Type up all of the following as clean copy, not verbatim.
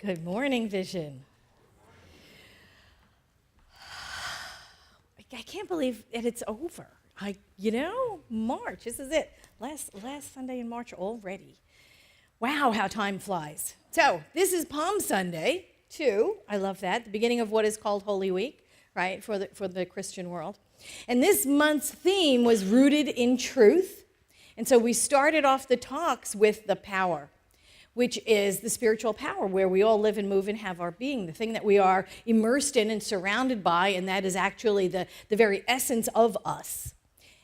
Good morning, Vision. I can't believe that it's over. March, this is it. Last Sunday in March already. Wow, how time flies. So, this is Palm Sunday, too. I love that. The beginning of what is called Holy Week, right, for the Christian world. And this month's theme was rooted in truth. And so we started off the talks with the power, which is the spiritual power where we all live and move and have our being, the thing that we are immersed in and surrounded by, and that is actually the very essence of us.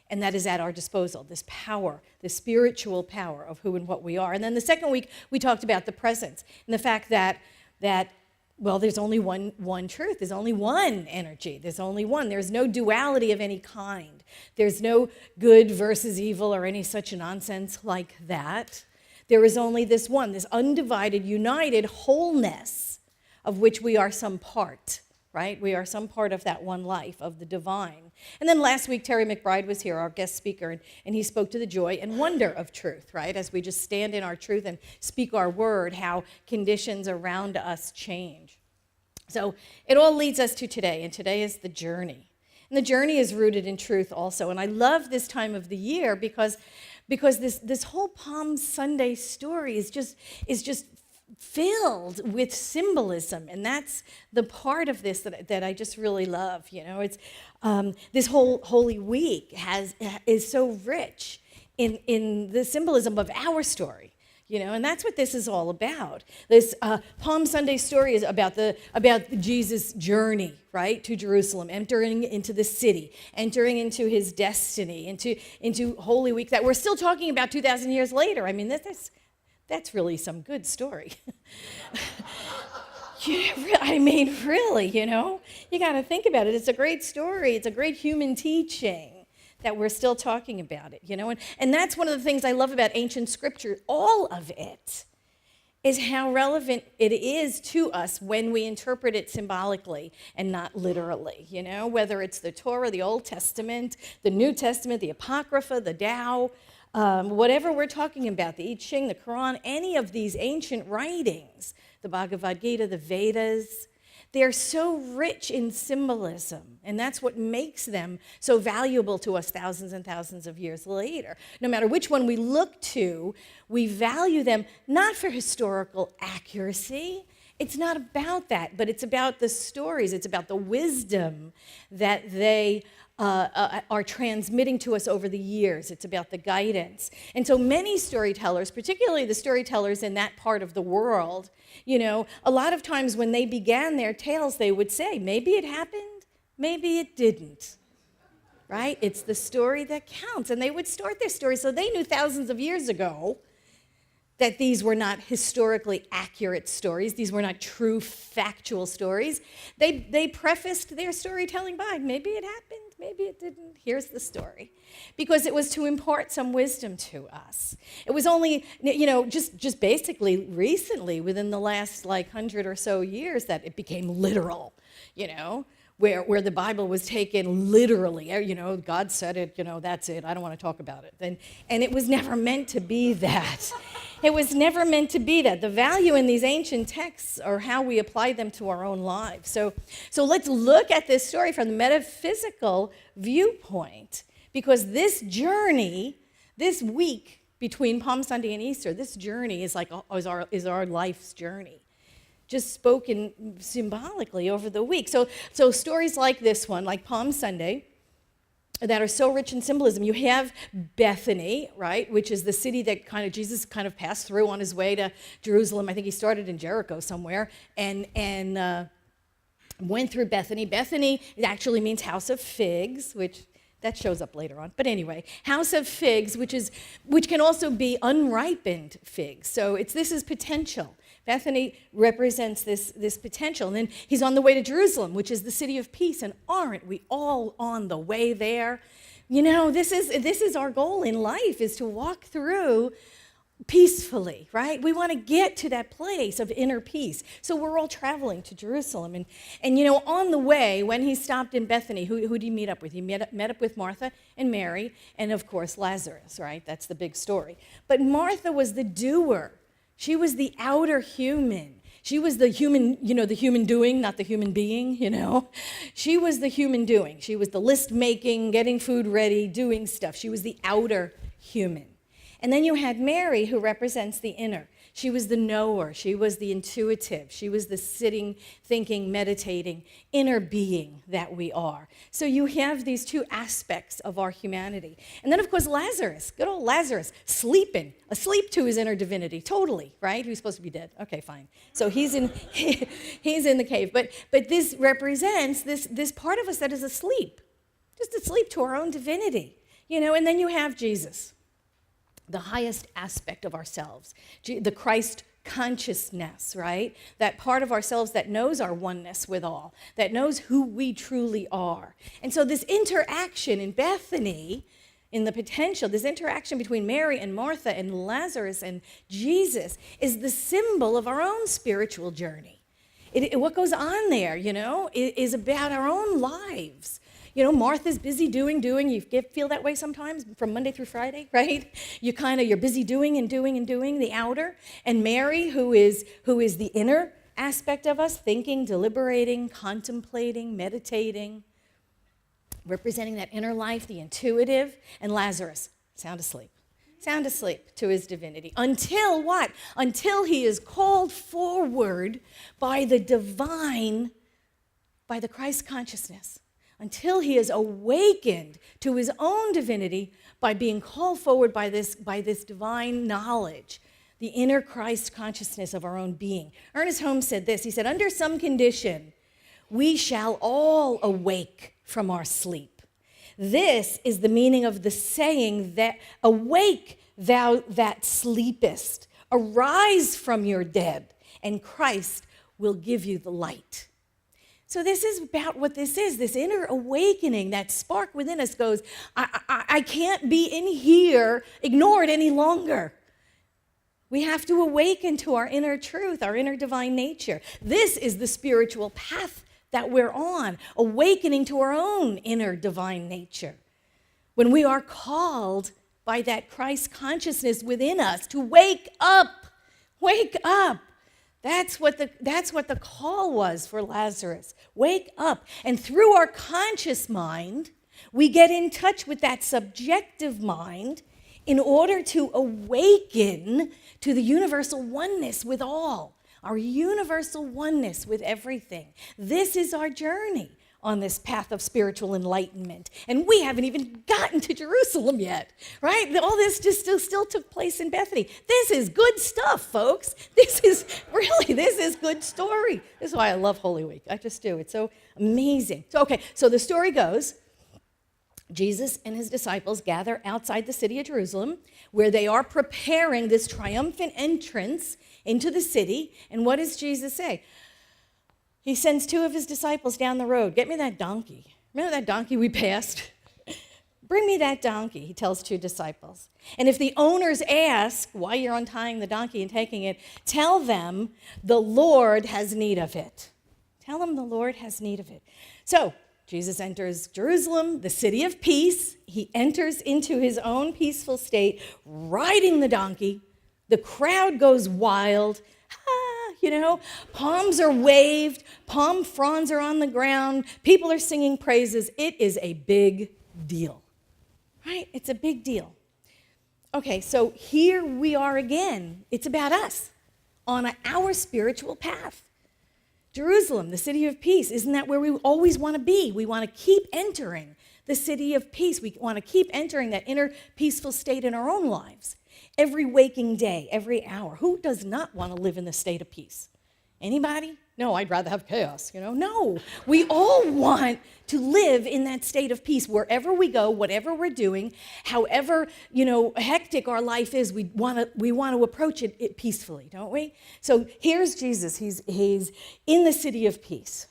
And that is at our disposal, this power, the spiritual power of who and what we are. And then the second week, we talked about the presence and the fact that there's only one truth. There's only one energy. There's only one. There's no duality of any kind. There's no good versus evil or any such nonsense like that. There is only this one, this undivided, united wholeness of which we are some part, right? We are some part of that one life, of the divine. And then last week, Terry McBride was here, our guest speaker, and he spoke to the joy and wonder of truth, right? As we just stand in our truth and speak our word, how conditions around us change. So it all leads us to today, and today is the journey. And the journey is rooted in truth also. And I love this time of the year because this whole Palm Sunday story is just filled with symbolism, and that's the part of this that I just really love. It's this whole Holy Week is so rich in the symbolism of our story. And that's what this is all about. This Palm Sunday story is about Jesus' journey, right, to Jerusalem, entering into the city, entering into his destiny, into Holy Week that we're still talking about 2,000 years later. I mean, that's really some good story. Really, you got to think about it. It's a great story. It's a great human teaching that we're still talking about it, and that's one of the things I love about ancient scripture. All of it is how relevant it is to us when we interpret it symbolically and not literally, whether it's the Torah, the Old Testament, the New Testament, the Apocrypha, the Tao, whatever we're talking about, the I Ching, the Quran, any of these ancient writings, the Bhagavad Gita, the Vedas, they're so rich in symbolism, and that's what makes them so valuable to us thousands and thousands of years later. No matter which one we look to, we value them not for historical accuracy. It's not about that, but it's about the stories. It's about the wisdom that they are transmitting to us over the years. It's about the guidance. And so many storytellers, particularly the storytellers in that part of the world, a lot of times when they began their tales, they would say, maybe it happened, maybe it didn't, right? It's the story that counts. And they would start their story, so they knew thousands of years ago that these were not historically accurate stories. These were not true factual stories. They prefaced their storytelling by, maybe it happened, maybe it didn't. Here's the story. Because it was to impart some wisdom to us. It was only, just basically recently, within the last 100 or so years, that it became literal, where the Bible was taken literally. God said it, that's it. I don't want to talk about it. And it was never meant to be that. It was never meant to be that. The value in these ancient texts are how we apply them to our own lives. So let's look at this story from the metaphysical viewpoint, because this journey, this week between Palm Sunday and Easter, this journey is our life's journey, just spoken symbolically over the week. So stories like this one, like Palm Sunday, that are so rich in symbolism. You have Bethany, right, which is the city that Jesus passed through on his way to Jerusalem. I think he started in Jericho somewhere and went through Bethany. Bethany, it actually means house of figs, which that shows up later on. But anyway, house of figs, which can also be unripened figs. So this is potential. Bethany represents this potential. And then he's on the way to Jerusalem, which is the city of peace. And aren't we all on the way there? This is our goal in life, is to walk through peacefully, right? We want to get to that place of inner peace. So we're all traveling to Jerusalem. And on the way, when he stopped in Bethany, who did he meet up with? He met up with Martha and Mary, and of course Lazarus, right? That's the big story. But Martha was the doer. She was the outer human. She was the human, the human doing, not the human being. She was the human doing. She was the list making, getting food ready, doing stuff. She was the outer human. And then you had Mary, who represents the inner. She was the knower. She was the intuitive. She was the sitting, thinking, meditating, inner being that we are. So you have these two aspects of our humanity. And then, of course, Lazarus, good old Lazarus, sleeping, asleep to his inner divinity, totally, right? He was supposed to be dead. Okay, fine. So he's in the cave. But this represents this part of us that is asleep, just asleep to our own divinity. And then you have Jesus, the highest aspect of ourselves, the Christ consciousness, right? That part of ourselves that knows our oneness with all, that knows who we truly are. And so this interaction in Bethany, in the potential, this interaction between Mary and Martha and Lazarus and Jesus is the symbol of our own spiritual journey. What goes on there, is about our own lives. Martha's busy doing. You feel that way sometimes from Monday through Friday, right? You're busy doing the outer. And Mary, who is the inner aspect of us, thinking, deliberating, contemplating, meditating, representing that inner life, the intuitive. And Lazarus, sound asleep to his divinity. Until what? Until he is called forward by the divine, by the Christ consciousness. Until he is awakened to his own divinity by being called forward by this divine knowledge, the inner Christ consciousness of our own being. Ernest Holmes said this. He said, under some condition, we shall all awake from our sleep. This is the meaning of the saying that, awake thou that sleepest, arise from your dead, and Christ will give you the light. So this is about what this is, this inner awakening, that spark within us goes, I can't be in here ignored any longer. We have to awaken to our inner truth, our inner divine nature. This is the spiritual path that we're on, awakening to our own inner divine nature. When we are called by that Christ consciousness within us to wake up. That's what the call was for Lazarus. Wake up. And through our conscious mind, we get in touch with that subjective mind in order to awaken to the universal oneness with all, our universal oneness with everything. This is our journey on this path of spiritual enlightenment. And we haven't even gotten to Jerusalem yet, right? All this just still took place in Bethany. This is good stuff, folks. This is good story. This is why I love Holy Week. I just do. It's so amazing. So the story goes, Jesus and his disciples gather outside the city of Jerusalem, where they are preparing this triumphant entrance into the city. And what does Jesus say? He sends two of his disciples down the road. Get me that donkey. Remember that donkey we passed? Bring me that donkey, he tells two disciples. And if the owners ask why you're untying the donkey and taking it, tell them the Lord has need of it. Tell them the Lord has need of it. So Jesus enters Jerusalem, the city of peace. He enters into his own peaceful state, riding the donkey. The crowd goes wild. Palms are waved, palm fronds are on the ground, people are singing praises. It is a big deal, right? It's a big deal. Okay, so here we are again. It's about us on our spiritual path. Jerusalem, the city of peace, isn't that where we always want to be? We want to keep entering the city of peace. We want to keep entering that inner peaceful state in our own lives. Every waking day, every hour. Who does not want to live in the state of peace? Anybody? No, I'd rather have chaos, No, we all want to live in that state of peace. Wherever we go, whatever we're doing, however, hectic our life is, we want to approach it peacefully, don't we? So here's Jesus. He's in the city of peace.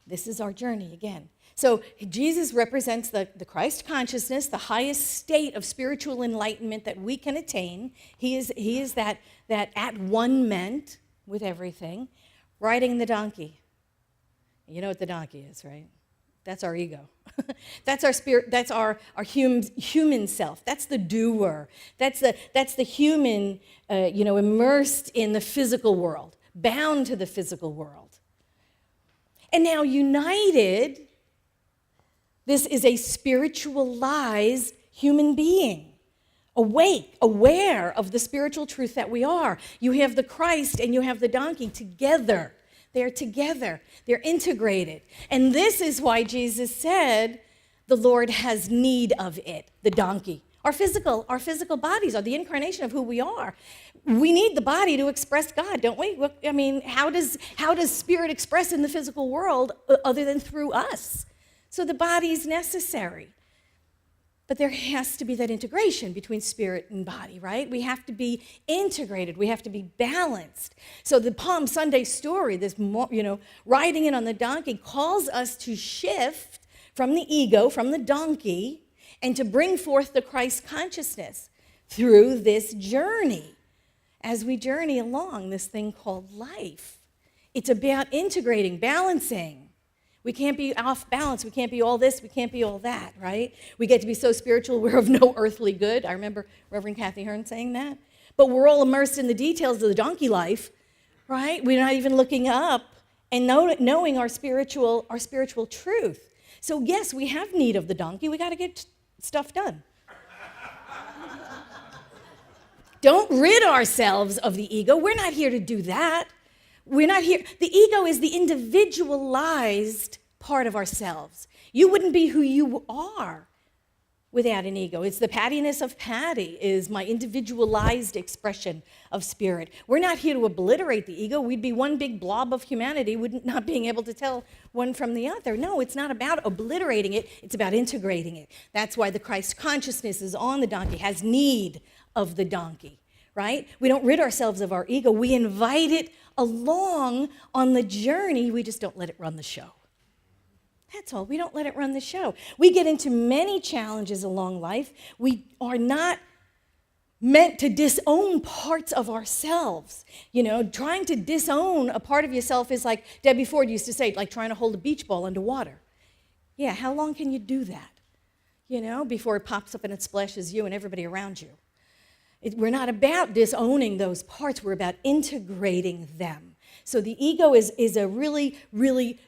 This is our journey again. So Jesus represents the Christ consciousness, the highest state of spiritual enlightenment that we can attain. He is that at one ment with everything, riding the donkey. You know what the donkey is, right? That's our ego. That's our spirit. That's our human self. That's the doer. That's the human, immersed in the physical world, bound to the physical world. And now united, this is a spiritualized human being, awake, aware of the spiritual truth that we are. You have the Christ and you have the donkey together. They're together. They're integrated. And this is why Jesus said the Lord has need of it, the donkey. Our physical bodies are the incarnation of who we are. We need the body to express God, don't we? I mean, how does spirit express in the physical world other than through us? So the body is necessary. But there has to be that integration between spirit and body, right? We have to be integrated. We have to be balanced. So the Palm Sunday story, this, riding in on the donkey, calls us to shift from the ego, from the donkey, and to bring forth the Christ consciousness through this journey. As we journey along this thing called life, it's about integrating, balancing. We can't be off balance. We can't be all this. We can't be all that, right? We get to be so spiritual, we're of no earthly good. I remember Reverend Kathy Hearn saying that. But we're all immersed in the details of the donkey life, right? We're not even looking up and knowing our spiritual truth. So yes, we have need of the donkey. We got to get stuff done. Don't rid ourselves of the ego. We're not here to do that. We're not here. The ego is the individualized part of ourselves. You wouldn't be who you are without an ego. It's the Pattiness of Patti is my individualized expression of spirit. We're not here to obliterate the ego. We'd be one big blob of humanity, not being able to tell one from the other. No, it's not about obliterating it. It's about integrating it. That's why the Christ consciousness is on the donkey, has need of the donkey, right? We don't rid ourselves of our ego. We invite it along on the journey. We just don't let it run the show. That's all. We don't let it run the show. We get into many challenges along life. We are not meant to disown parts of ourselves. Trying to disown a part of yourself is like Debbie Ford used to say, like trying to hold a beach ball underwater. Yeah, how long can you do that? Before it pops up and it splashes you and everybody around you. We're not about disowning those parts. We're about integrating them. So the ego is a really, really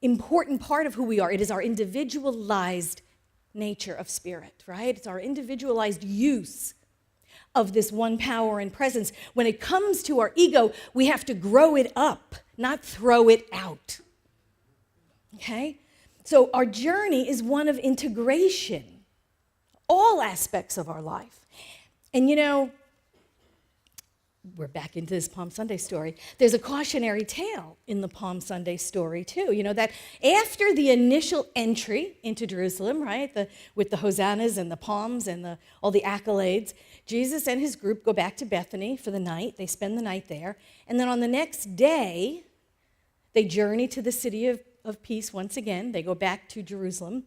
important part of who we are. It is our individualized nature of spirit, right? It's our individualized use of this one power and presence. When it comes to our ego, we have to grow it up, not throw it out. Okay? So our journey is one of integration, all aspects of our life. And we're back into this Palm Sunday story. There's a cautionary tale in the Palm Sunday story, too. That after the initial entry into Jerusalem, right, with the hosannas and the palms and all the accolades, Jesus and his group go back to Bethany for the night. They spend the night there. And then on the next day, they journey to the city of peace once again. They go back to Jerusalem.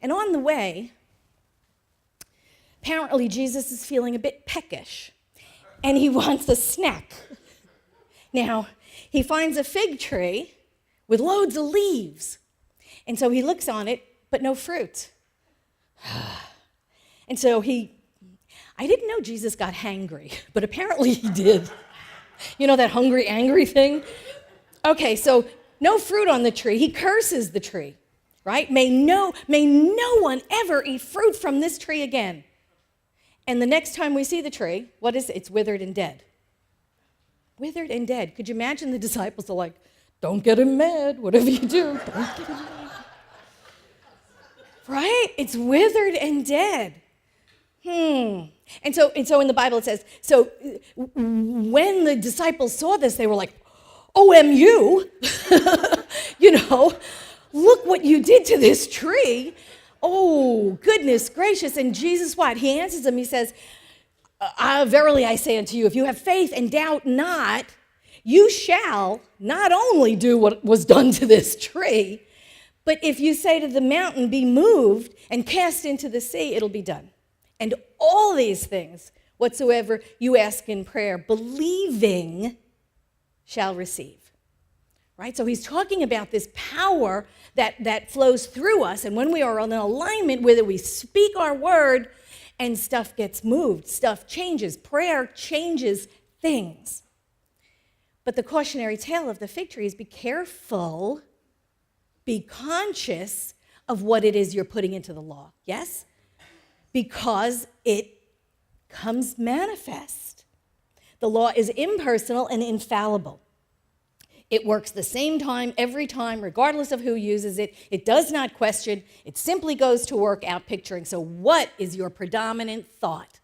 And on the way, apparently Jesus is feeling a bit peckish. And he wants a snack. Now, he finds a fig tree with loads of leaves. And so he looks on it, but no fruit. And so I didn't know Jesus got hangry, but apparently he did. That hungry, angry thing? Okay, so no fruit on the tree. He curses the tree, right? May no one ever eat fruit from this tree again. And the next time we see the tree, what is it? It's withered and dead. Withered and dead. Could you imagine the disciples are like, don't get him mad, whatever you do, don't get him mad. Right? It's withered and dead. And so in the Bible it says, so when the disciples saw this, they were like, OMU, look what you did to this tree. Oh, goodness gracious. And Jesus, what? He answers them. He says, verily I say unto you, if you have faith and doubt not, you shall not only do what was done to this tree, but if you say to the mountain, be moved and cast into the sea, it'll be done. And all these things, whatsoever you ask in prayer, believing, shall receive. right? So he's talking about this power that flows through us, and when we are in alignment with it, we speak our word, and stuff gets moved, stuff changes, prayer changes things. But the cautionary tale of the fig tree is be careful, be conscious of what it is you're putting into the law, yes? Because it comes manifest. The law is impersonal and infallible. It works the same time every time, regardless of who uses it. It does not question. It simply goes to work out picturing. So what is your predominant thought?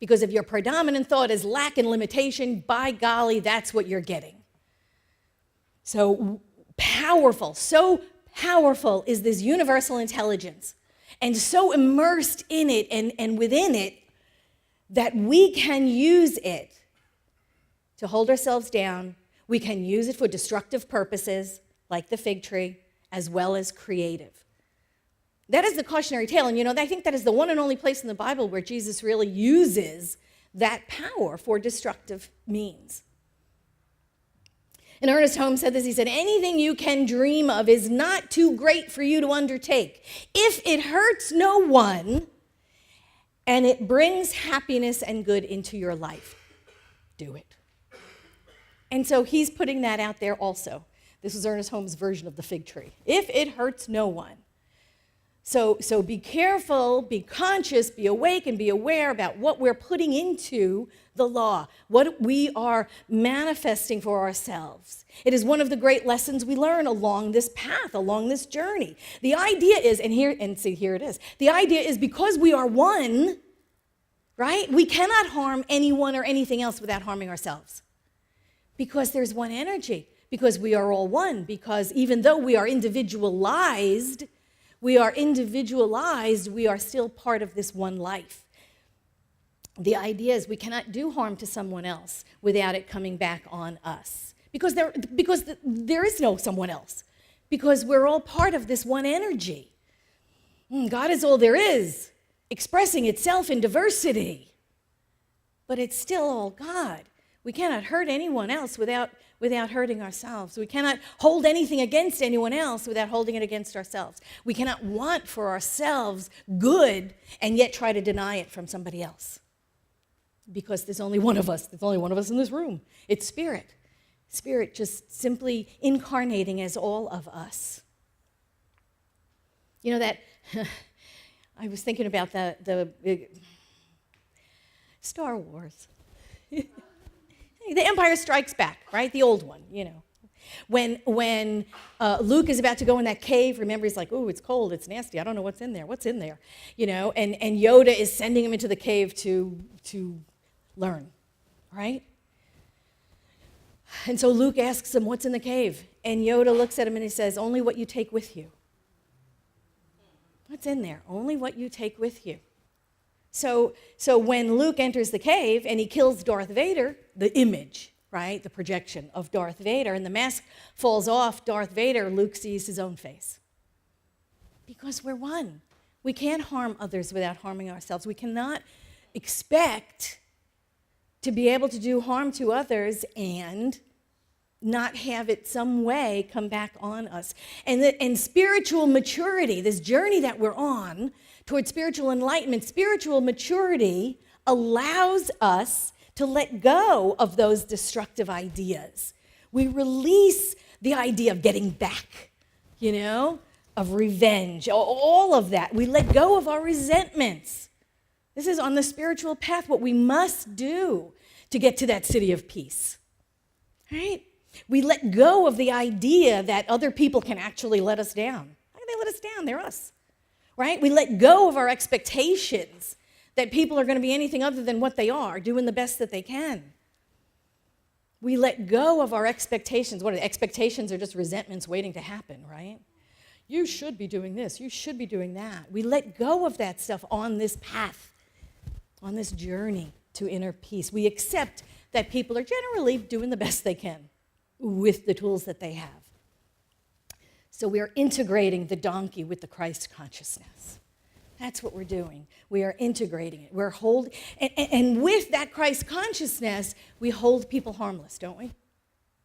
Because if your predominant thought is lack and limitation, by golly, that's what you're getting. So powerful is this universal intelligence, and so immersed in it and within it that we can use it to hold ourselves down. We can use it for destructive purposes, like the fig tree, as well as creative. That is the cautionary tale, and I think that is the one and only place in the Bible where Jesus really uses that power for destructive means. And Ernest Holmes said this, he said, anything you can dream of is not too great for you to undertake. If it hurts no one and it brings happiness and good into your life, do it. And so he's putting that out there also. This is Ernest Holmes' version of the fig tree. If it hurts no one. So be careful, be conscious, be awake, and be aware about what we're putting into the law, what we are manifesting for ourselves. It is one of the great lessons we learn along this path, along this journey. The idea is, here it is. The idea is because we are one, right? We cannot harm anyone or anything else without harming ourselves. Because there's one energy, because we are all one, because even though we are individualized, we are still part of this one life. The idea is we cannot do harm to someone else without it coming back on us. Because there is no someone else. Because we're all part of this one energy. God is all there is, expressing itself in diversity. But it's still all God. We cannot hurt anyone else without hurting ourselves. We cannot hold anything against anyone else without holding it against ourselves. We cannot want for ourselves good and yet try to deny it from somebody else. Because there's only one of us. There's only one of us in this room. It's Spirit. Spirit just simply incarnating as all of us. That I was thinking about the Star Wars. The Empire Strikes Back, right? The old one, When Luke is about to go in that cave, remember, he's like, oh, it's cold, it's nasty, I don't know what's in there, and Yoda is sending him into the cave to learn, right? And so Luke asks him, what's in the cave? And Yoda looks at him and he says, only what you take with you. What's in there? Only what you take with you. So when Luke enters the cave and he kills Darth Vader, the image, right, the projection of Darth Vader, and the mask falls off Darth Vader, Luke sees his own face. Because we're one. We can't harm others without harming ourselves. We cannot expect to be able to do harm to others and not have it some way come back on us. And spiritual maturity, this journey that we're on towards spiritual enlightenment, spiritual maturity allows us to let go of those destructive ideas. We release the idea of getting back, of revenge, all of that. We let go of our resentments. This is on the spiritual path what we must do to get to that city of peace, right? We let go of the idea that other people can actually let us down. How can they let us down? They're us, right? We let go of our expectations that people are going to be anything other than what they are, doing the best that they can. We let go of our expectations. What are the expectations? Are just resentments waiting to happen, right? You should be doing this. You should be doing that. We let go of that stuff on this path, on this journey to inner peace. We accept that people are generally doing the best they can with the tools that they have. So we are integrating the donkey with the Christ consciousness. That's what we're doing. We are integrating it. We're and with that Christ consciousness, we hold people harmless, don't we?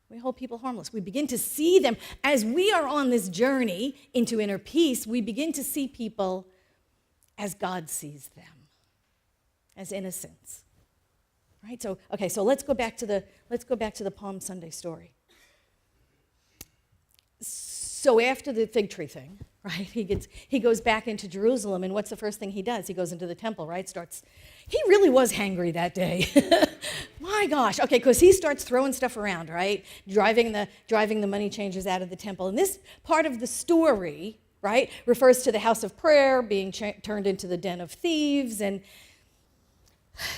We hold people harmless. We begin to see them as we are on this journey into inner peace. We begin to see people as God sees them, as innocents. Right? So let's go back to the Palm Sunday story. So after the fig tree thing, right? He goes back into Jerusalem, and what's the first thing he does? He goes into the temple, right? He really was hangry that day. My gosh. Okay, because he starts throwing stuff around, right? Driving the money changers out of the temple. And this part of the story, right, refers to the house of prayer being turned into the den of thieves, and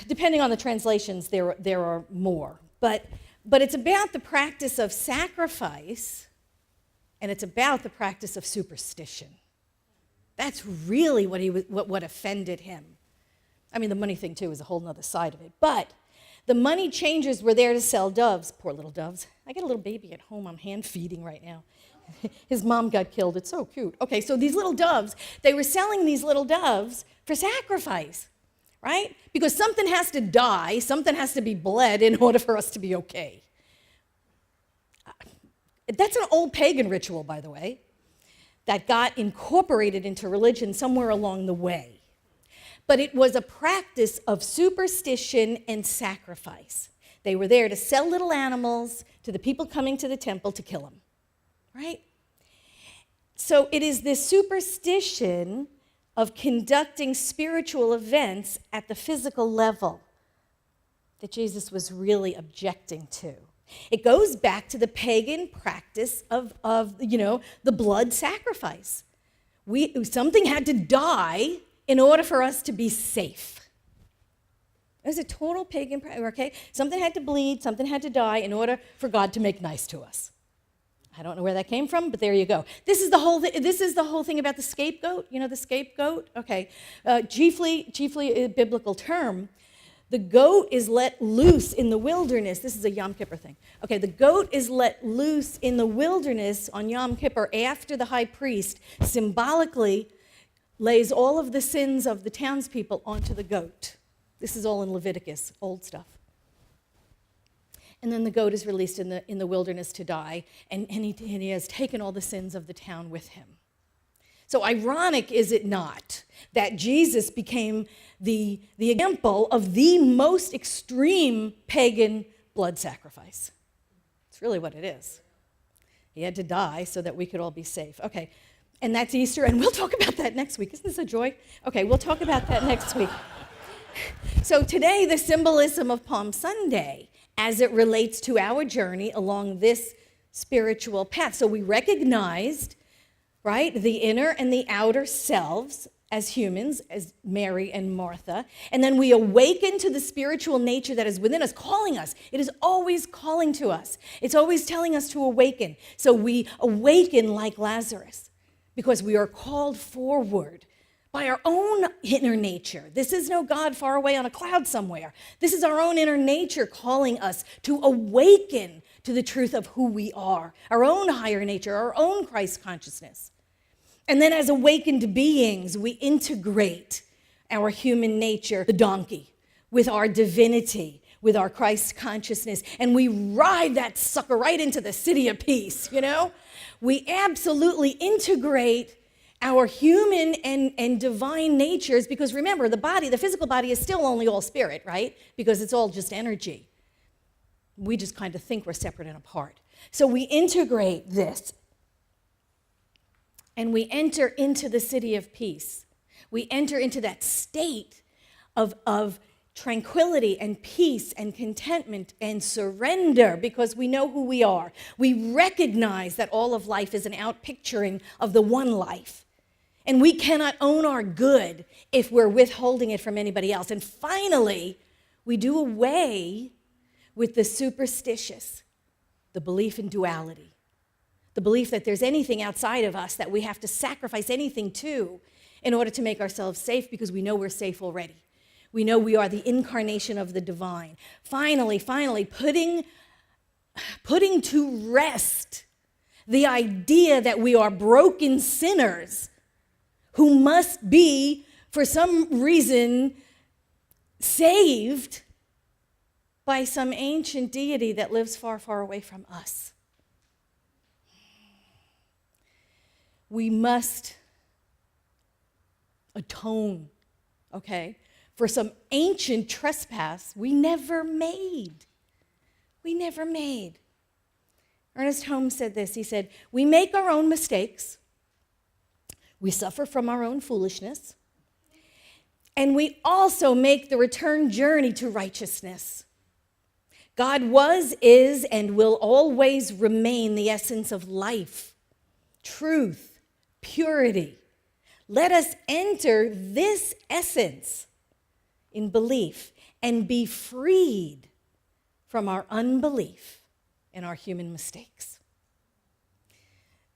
depending on the translations, there are more. But it's about the practice of sacrifice, and it's about the practice of superstition. That's really what offended him. I mean, the money thing, too, is a whole other side of it. But the money changers were there to sell doves. Poor little doves. I got a little baby at home I'm hand feeding right now. His mom got killed. It's so cute. Okay, so these little doves, they were selling these little doves for sacrifice, right? Because something has to die, something has to be bled in order for us to be okay. That's an old pagan ritual, by the way, that got incorporated into religion somewhere along the way. But it was a practice of superstition and sacrifice. They were there to sell little animals to the people coming to the temple to kill them, right? So it is this superstition of conducting spiritual events at the physical level that Jesus was really objecting to. It goes back to the pagan practice of the blood sacrifice. Something had to die in order for us to be safe. It was a total pagan practice, okay? Something had to bleed, something had to die in order for God to make nice to us. I don't know where that came from, but there you go. This is the whole thing about the scapegoat. You know the scapegoat? Okay. Chiefly a biblical term. The goat is let loose in the wilderness. This is a Yom Kippur thing. Okay, the goat is let loose in the wilderness on Yom Kippur after the high priest symbolically lays all of the sins of the townspeople onto the goat. This is all in Leviticus, old stuff. And then the goat is released in the wilderness to die, and he has taken all the sins of the town with him. So ironic, is it not, that Jesus became the example of the most extreme pagan blood sacrifice? It's really what it is. He had to die so that we could all be safe. Okay, and that's Easter, and we'll talk about that next week. Isn't this a joy? Okay, we'll talk about that next week. So today, the symbolism of Palm Sunday as it relates to our journey along this spiritual path. So we recognized, right, the inner and the outer selves as humans, as Mary and Martha, and then we awaken to the spiritual nature that is within us, calling us. It is always calling to us. It's always telling us to awaken. So we awaken like Lazarus because we are called forward by our own inner nature. This is no God far away on a cloud somewhere. This is our own inner nature calling us to awaken to the truth of who we are, our own higher nature, our own Christ consciousness. And then as awakened beings, we integrate our human nature, the donkey, with our divinity, with our Christ consciousness, and we ride that sucker right into the city of peace, you know? We absolutely integrate our human and divine natures, because remember, the physical body is still only all spirit, right? Because it's all just energy. We just kind of think we're separate and apart. So we integrate this, and we enter into the city of peace. We enter into that state of tranquility and peace and contentment and surrender because we know who we are. We recognize that all of life is an outpicturing of the one life. And we cannot own our good if we're withholding it from anybody else. And finally, we do away with the superstitious, the belief in duality, the belief that there's anything outside of us that we have to sacrifice anything to in order to make ourselves safe, because we know we're safe already. We know we are the incarnation of the divine. Finally, putting to rest the idea that we are broken sinners who must be, for some reason, saved by some ancient deity that lives far, far away from us. We must atone, okay, for some ancient trespass we never made. We never made. Ernest Holmes said this. He said, "We make our own mistakes, we suffer from our own foolishness, and we also make the return journey to righteousness. God was, is, and will always remain the essence of life, truth, purity. Let us enter this essence in belief and be freed from our unbelief and our human mistakes."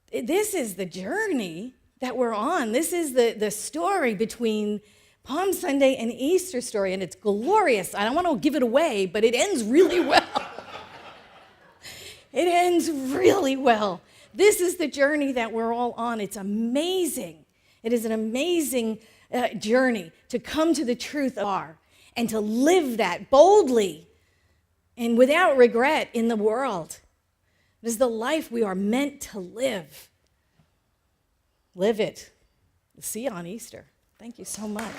This is the journey that we're on. This is the story between Palm Sunday and Easter story, and it's glorious. I don't want to give it away, but it ends really well. It ends really well. This is the journey that we're all on. It's amazing. It is an amazing journey to come to the truth of our and to live that boldly and without regret in the world. It is the life we are meant to live. Live it. See you on Easter. Thank you so much.